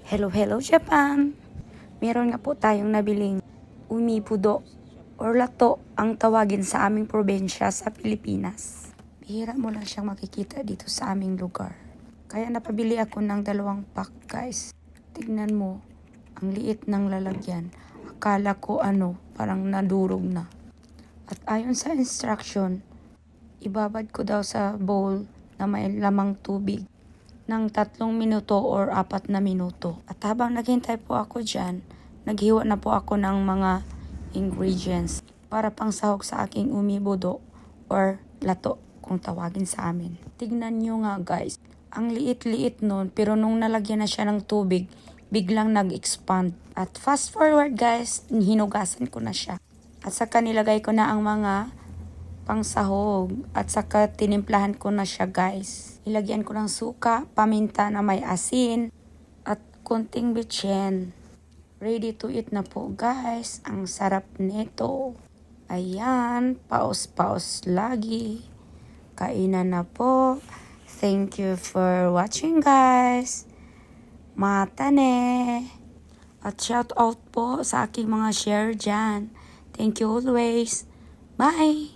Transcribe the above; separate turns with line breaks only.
Hello, hello Japan! Meron nga po tayong nabiling umipudo or lato ang tawagin sa aming probinsya sa Pilipinas. Bihira mo lang siyang makikita dito sa aming lugar. Kaya napabili ako ng 2 pack guys. Tignan mo, ang liit ng lalagyan. Akala ko parang nadurog na. At ayon sa instruction, ibabad ko daw sa bowl na may lamang tubig ng 3 minuto or 4 na minuto. At habang naghintay po ako dyan, naghiwa na po ako ng mga ingredients para pang sahog sa aking umibudo or lato kung tawagin sa amin. Tignan nyo nga guys, ang liit-liit nun pero nung nalagyan na siya ng tubig, biglang nag-expand. At fast forward guys, hinugasan ko na siya. At saka nilagay ko na ang mga pangsahog at saka tinimplahan ko na siya guys. Ilagyan ko ng suka, paminta na may asin at konting bitchen. Ready to eat na po guys. Ang sarap nito. Ayan, paos-paos lagi. Kainan na po. Thank you for watching guys. Matane. At shout out po sa aking mga share dyan. Thank you always. Bye!